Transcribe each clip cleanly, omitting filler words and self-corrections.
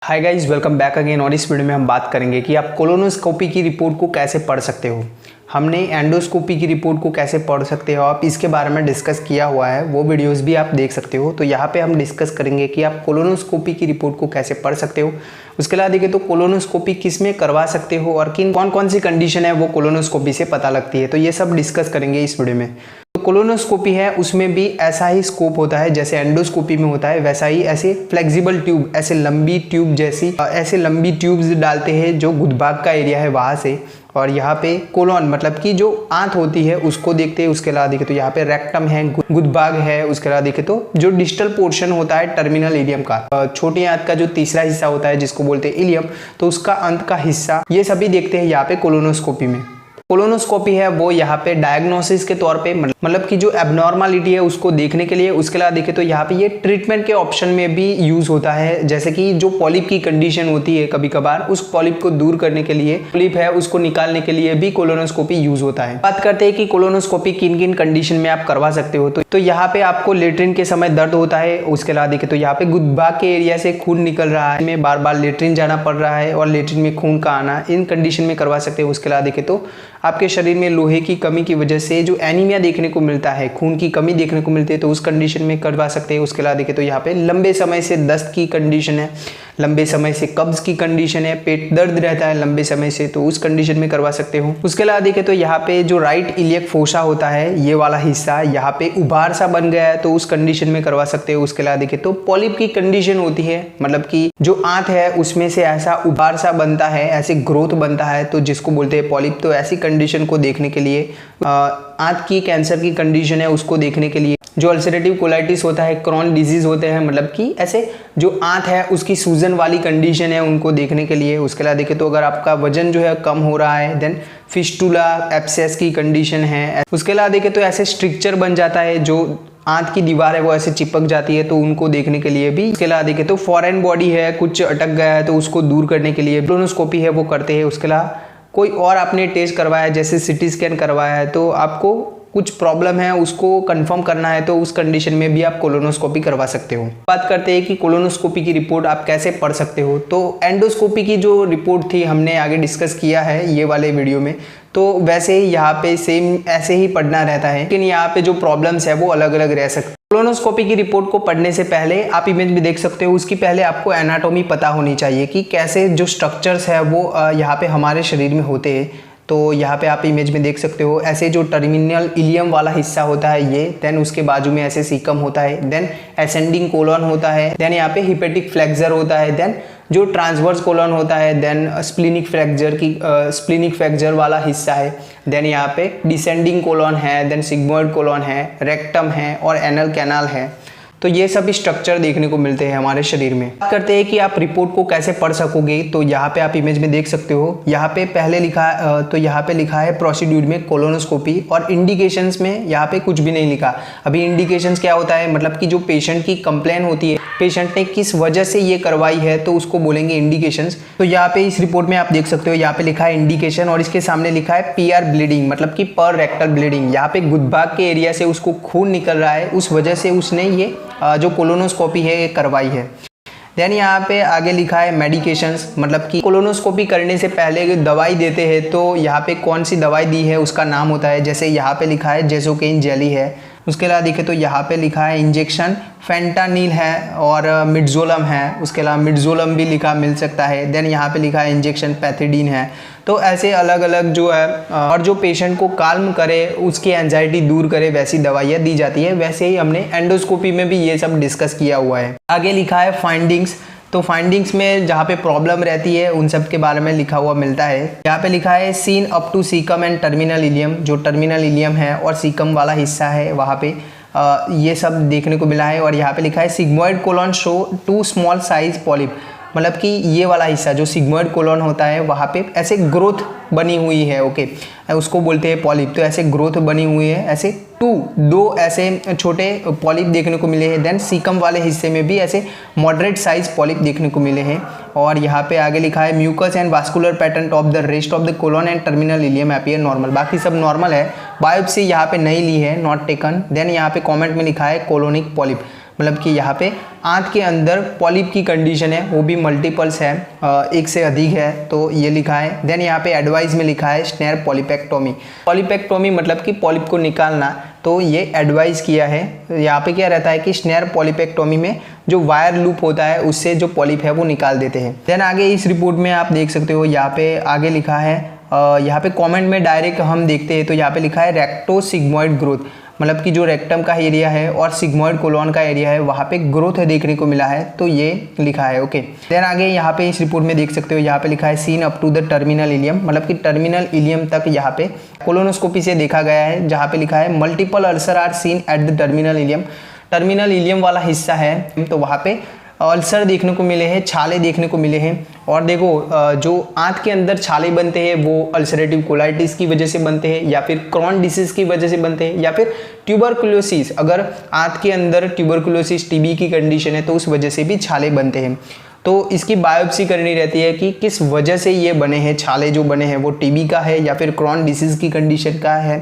Hi guys, welcome back again. और इस video में हम बात करेंगे कि आप कोलोनोस्कोपी की रिपोर्ट को कैसे पढ़ सकते हो। हमने एंडोस्कोपी की रिपोर्ट को कैसे पढ़ सकते हो आप इसके बारे में डिस्कस किया हुआ है, वो वीडियोस भी आप देख सकते हो। तो यहाँ पे हम डिस्कस करेंगे कि आप कोलोनोस्कोपी की रिपोर्ट को कैसे पढ़ सकते हो। उसके अलावा देखिए तो कोलोनोस्कोपी किस में करवा सकते हो और किन कौन कौन सी कंडीशन है वो कोलोनोस्कोपी से पता लगती है, तो ये सब डिस्कस करेंगे इस वीडियो में। तो कोलोनोस्कोपी है उसमें भी ऐसा ही स्कोप होता है जैसे एंडोस्कोपी में होता है, वैसा ही ऐसे फ्लेक्सिबल ट्यूब, ऐसे लंबी ट्यूब जैसी ऐसे लंबी ट्यूब्स डालते हैं जो गुदभाग का एरिया है वहाँ से, और यहाँ पे कोलोन मतलब कि जो आंत होती है उसको देखते हैं। उसके अलावा देखे तो यहाँ पे रेक्टम है, गुदभाग है। उसके अलावा देखे तो जो डिस्टल पोर्शन होता है टर्मिनल इलियम का, छोटी आंत का जो तीसरा हिस्सा होता है जिसको बोलते हैं इलियम, तो उसका अंत का हिस्सा, ये सभी देखते हैं यहाँ पे कोलोनोस्कोपी में। कोलोनोस्कोपी है वो यहाँ पे डायग्नोसिस के तौर पे मतलब कि जो एबनॉर्मलिटी है उसको देखने के लिए। उसके अलावा देखे तो यहाँ पे ये ट्रीटमेंट के ऑप्शन में भी यूज होता है, जैसे कि जो पॉलिप की कंडीशन होती है कभी कभार, उस पॉलिप को दूर करने के लिए, पॉलिप है उसको निकालने के लिए भी कोलोनोस्कोपी यूज होता है। बात करते हैं कि कोलोनोस्कोपी किन किन कंडीशन में आप करवा सकते हो। तो यहाँ पे आपको लेट्रिन के समय दर्द होता है। उसके अलावा देखे तो यहाँ पे गुदभाग के एरिया से खून निकल रहा है, में बार बार लेट्रिन जाना पड़ रहा है और लेट्रिन में खून का आना, इन कंडीशन में करवा सकते हो। उसके अलावा देखे तो आपके शरीर में लोहे की कमी की वजह से जो एनीमिया देखने को मिलता है, खून की कमी देखने को मिलती है, तो उस कंडीशन में करवा सकते हैं। उसके अलावा देखें तो यहाँ पे लंबे समय से दस्त की कंडीशन है, लंबे समय से कब्ज की कंडीशन है, पेट दर्द रहता है लंबे समय से, तो उस कंडीशन में करवा सकते हो। उसके अलावा देखें तो यहाँ पे जो राइट इलियक फोसा होता है, ये वाला हिस्सा यहाँ पे उभार सा बन गया है, तो उस कंडीशन में करवा सकते हो। उसके अलावा देखें तो पॉलिप की कंडीशन होती है, मतलब कि जो आंत है उसमें से ऐसा उभार सा बनता है, ऐसे ग्रोथ बनता है, तो जिसको बोलते हैं पॉलिप। तो ऐसी कंडीशन को देखने के लिए, आंत की कैंसर की कंडीशन है उसको देखने के लिए, जो अल्सरेटिव कोलाइटिस होता है, क्रॉन डिजीज होते हैं, मतलब कि ऐसे जो आंत है उसकी सूजन वाली कंडीशन है, उनको देखने के लिए। उसके अलावा देखें तो अगर आपका वजन जो है कम हो रहा है, देन फिस्टुला एब्सेस की कंडीशन है। उसके अलावा देखें तो ऐसे स्ट्रिक्चर बन जाता है, जो आंत की दीवार है वो ऐसे चिपक जाती है, तो उनको देखने के लिए भी। उसके अलावा देखें तो फॉरेन बॉडी है, कुछ अटक गया है, तो उसको दूर करने के लिए कोलोनोस्कोपी है वो करते हैं। उसके अलावा कोई और आपने टेस्ट करवाया है, जैसे सिटी स्कैन करवाया है, तो आपको कुछ प्रॉब्लम है उसको कंफर्म करना है, तो उस कंडीशन में भी आप कोलोनोस्कोपी करवा सकते हो। बात करते हैं कि कोलोनोस्कोपी की रिपोर्ट आप कैसे पढ़ सकते हो। तो एंडोस्कोपी की जो रिपोर्ट थी हमने आगे डिस्कस किया है ये वाले वीडियो में, तो वैसे ही यहाँ पे सेम ऐसे ही पढ़ना रहता है, लेकिन यहाँ पे जो प्रॉब्लम्स है वो अलग अलग रह सकते हैं। कोलोनोस्कोपी की रिपोर्ट को पढ़ने से पहले आप इमेज भी देख सकते हो, उसकी पहले आपको एनाटॉमी पता होनी चाहिए कि कैसे जो स्ट्रक्चर्स है वो यहाँ पे हमारे शरीर में होते हैं। तो यहाँ पे आप इमेज में देख सकते हो, ऐसे जो टर्मिनल इलियम वाला हिस्सा होता है ये, देन उसके बाजू में ऐसे सीकम होता है, देन असेंडिंग कोलन होता है, देन यहाँ पे हिपेटिक फ्लेक्सर होता है, देन जो ट्रांसवर्स कोलन होता है, देन स्प्लीनिक फ्लेक्सर वाला हिस्सा है, देन यहाँ पे डिसेंडिंग कोलन है, देन सिग्मोइड कोलन है, रेक्टम है और एनल कैनाल है। तो ये सभी स्ट्रक्चर देखने को मिलते हैं हमारे शरीर में। बात करते हैं कि आप रिपोर्ट को कैसे पढ़ सकोगे, तो यहाँ पे आप इमेज में देख सकते हो, यहाँ पे पहले लिखा तो यहाँ पे लिखा है प्रोसीड्यूर में कोलोनोस्कोपी, और इंडिकेशंस में यहाँ पे कुछ भी नहीं लिखा। अभी इंडिकेशंस क्या होता है, मतलब कि जो पेशेंट की कंप्लेन होती है, पेशेंट ने किस वजह से ये करवाई है, तो उसको बोलेंगे इंडिकेशंस। तो यहाँ पे इस रिपोर्ट में आप देख सकते हो, यहाँ पे लिखा है इंडिकेशन और इसके सामने लिखा है PR ब्लीडिंग, मतलब कि पर रेक्टल ब्लीडिंग। यहाँ पे गुदभाग के एरिया से उसको खून निकल रहा है, उस वजह से उसने ये जो कोलोनोस्कोपी है ये करवाई है। देन यहाँ पे आगे लिखा है मेडिकेशंस, मतलब कि कोलोनोस्कोपी करने से पहले दवाई देते हैं, तो यहाँ पे कौन सी दवाई दी है उसका नाम होता है। जैसे यहाँ पे लिखा है जेसोकेइन जेली है। उसके अलावा देखें तो यहाँ पे लिखा है इंजेक्शन फेंटानिल है और मिडजोलम है। उसके अलावा मिडजोलम भी लिखा मिल सकता है। देन यहाँ पे लिखा है इंजेक्शन पैथिडीन है। तो ऐसे अलग अलग जो है, और जो पेशेंट को काल्म करे, उसकी एंजाइटी दूर करे, वैसी दवाइयाँ दी जाती है। वैसे ही हमने एंडोस्कोपी में भी ये सब डिस्कस किया हुआ है। आगे लिखा है फाइंडिंग्स, तो फाइंडिंग्स में जहाँ पे प्रॉब्लम रहती है उन सब के बारे में लिखा हुआ मिलता है। यहाँ पे लिखा है seen up to caecum and terminal ileum, जो टर्मिनल इलियम है और सीकम वाला हिस्सा है वहाँ पे ये सब देखने को मिला है। और यहाँ पे लिखा है sigmoid colon show 2 small size polyp, मतलब कि ये वाला हिस्सा जो सिग्मोइड कोलन होता है वहाँ पे ऐसे ग्रोथ बनी हुई है, ओके, उसको बोलते हैं पॉलिप। तो ऐसे ग्रोथ बनी हुई है, ऐसे दो ऐसे छोटे पॉलिप देखने को मिले हैं। देन सीकम वाले हिस्से में भी ऐसे मॉडरेट साइज पॉलिप देखने को मिले हैं। और यहाँ पे आगे लिखा है mucus and vascular pattern of the rest of the colon and terminal ileum appear normal, बाकी सब नॉर्मल है। बायोप्सी यहाँ पे नहीं ली है, नॉट टेकन। देन यहाँ पे कॉमेंट में लिखा है कोलोनिक पॉलिप, मतलब कि यहाँ पे आंत के अंदर पॉलिप की कंडीशन है, वो भी मल्टीपल्स है, एक से अधिक है, तो ये लिखा है। देन यहाँ पे एडवाइस में लिखा है स्नेर पॉलिपेक्टोमी। पॉलिपेक्टोमी मतलब कि पॉलिप को निकालना, तो ये एडवाइस किया है। यहाँ पे क्या रहता है कि स्नेर पॉलिपेक्टोमी में जो वायर लूप होता है उससे जो पॉलिप है वो निकाल देते हैं। देन आगे इस रिपोर्ट में आप देख सकते हो, यहाँ पे आगे लिखा है, यहाँ पे कमेंट में डायरेक्ट हम देखते हैं तो यहाँ पे लिखा है रेक्टो सिग्मोइड ग्रोथ, मतलब कि जो रेक्टम का एरिया है और सिग्मोइड कोलोन का एरिया है वहाँ पे ग्रोथ देखने को मिला है, तो ये लिखा है। ओके, देन आगे यहाँ पे इस रिपोर्ट में देख सकते हो, यहाँ पे लिखा है seen up to the terminal ileum, मतलब कि टर्मिनल इलियम तक यहाँ पे कोलोनोस्कोपी से देखा गया है, जहाँ पे लिखा है multiple ulcer are seen at the terminal ileum. Terminal ileum वाला हिस्सा है तो वहाँ पे अल्सर देखने को मिले हैं, छाले देखने को मिले हैं। और देखो जो आंत के अंदर छाले बनते हैं वो अल्सरेटिव कोलाइटिस की वजह से बनते हैं, या फिर क्रॉन डिसीज की वजह से बनते हैं, या फिर ट्यूबरकुलोसिस, अगर आंत के अंदर ट्यूबरकुलोसिस टीबी की कंडीशन है तो उस वजह से भी छाले बनते हैं। तो इसकी बायोप्सी करनी रहती है कि किस वजह से ये बने हैं छाले, जो बने हैं वो टीबी का है या फिर क्रॉन डिसीज की कंडीशन का है,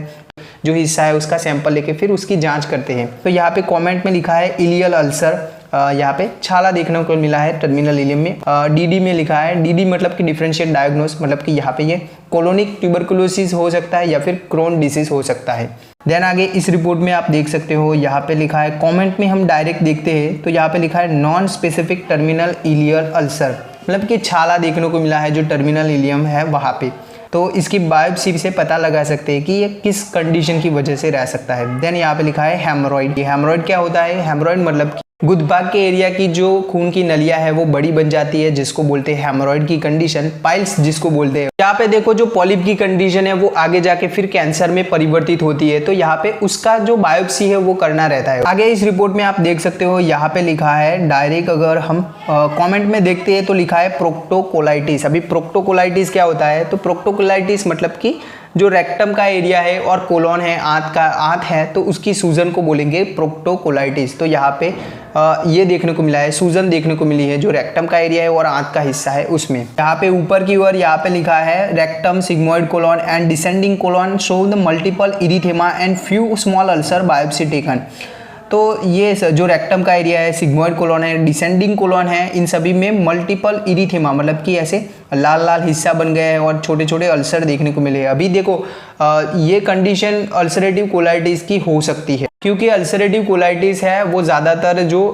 जो हिस्सा है उसका सैंपल लेके फिर उसकी जांच करते हैं। तो यहाँ पे कमेंट में लिखा है इलियल अल्सर, यहाँ पे छाला देखने को मिला है टर्मिनल इलियम में। डीडी में लिखा है, डीडी मतलब कि डिफरेंशिएट डायग्नोस, मतलब कि यहाँ पे ये कोलोनिक ट्यूबरकुलोसिस हो सकता है या फिर क्रोन डिसीज हो सकता है। देन आगे इस रिपोर्ट में आप देख सकते हो, यहाँ पे लिखा है, कमेंट में हम डायरेक्ट देखते हैं तो यहाँ पे लिखा है non specific terminal ileal ulcer, मतलब कि छाला देखने को मिला है जो टर्मिनल इलियम है वहाँ पे। तो इसकी बायोप्सी से पता लगा सकते हैं कि ये किस कंडीशन की वजह से रह सकता है। देन यहाँ पे लिखा है हेमरॉइड। हेमरॉइड क्या होता है? हेमरॉइड मतलब गुदभाग के एरिया की जो खून की नलियां है वो बड़ी बन जाती है, जिसको बोलते हैं हेमरॉइड की कंडीशन, पाइल्स जिसको बोलते हैं। यहाँ पे देखो जो पॉलिप की कंडीशन है वो आगे जाके फिर कैंसर में परिवर्तित होती है, तो यहाँ पे उसका जो बायोप्सी है वो करना रहता है। आगे इस रिपोर्ट में आप देख सकते हो, यहाँ पे लिखा है डायरेक्ट, अगर हम कमेंट में देखते हैं तो लिखा है प्रोक्टोकोलाइटिस। अभी प्रोक्टोकोलाइटिस क्या होता है? तो प्रोक्टोकोलाइटिस मतलब कि जो रेक्टम का एरिया है और कोलोन है, आंत है, तो उसकी सूजन को बोलेंगे प्रोक्टोकोलाइटिस। तो यहाँ पे ये देखने को मिला है, सूजन देखने को मिली है जो रेक्टम का एरिया है और आंत का हिस्सा है उसमें। यहाँ पे ऊपर की ओर यहाँ पे लिखा है rectum sigmoid colon and descending colon show the multiple erythema and few small ulcer biopsy taken. तो ये जो रेक्टम का एरिया है, सिग्मोइड कोलोन है, डिसेंडिंग कोलोन है, इन सभी में मल्टीपल इरिथेमा मतलब कि ऐसे लाल लाल हिस्सा बन गए हैं और छोटे छोटे अल्सर देखने को मिले हैं। अभी देखो ये कंडीशन अल्सरेटिव कोलाइटिस की हो सकती है, क्योंकि अल्सरेटिव कोलाइटिस है वो ज़्यादातर जो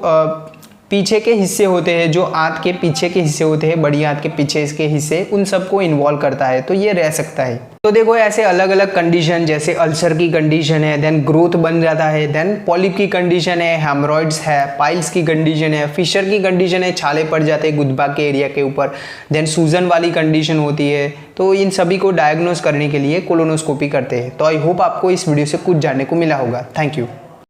पीछे के हिस्से होते हैं, जो आंत के पीछे के हिस्से होते हैं, बड़ी आंत के पीछे इसके हिस्से, उन सबको इन्वॉल्व करता है, तो ये रह सकता है। तो देखो ऐसे अलग अलग कंडीशन, जैसे अल्सर की कंडीशन है, देन ग्रोथ बन जाता है, देन पॉलिप की कंडीशन है, हेमरॉइड्स है, पाइल्स की कंडीशन है, फिशर की कंडीशन है, छाले पड़ जाते हैं गुदभाग के एरिया के ऊपर, देन सूजन वाली कंडीशन होती है। तो इन सभी को डायग्नोस करने के लिए कोलोनोस्कोपी करते हैं। तो आई होप आपको इस वीडियो से कुछ जानने को मिला होगा। Thank you.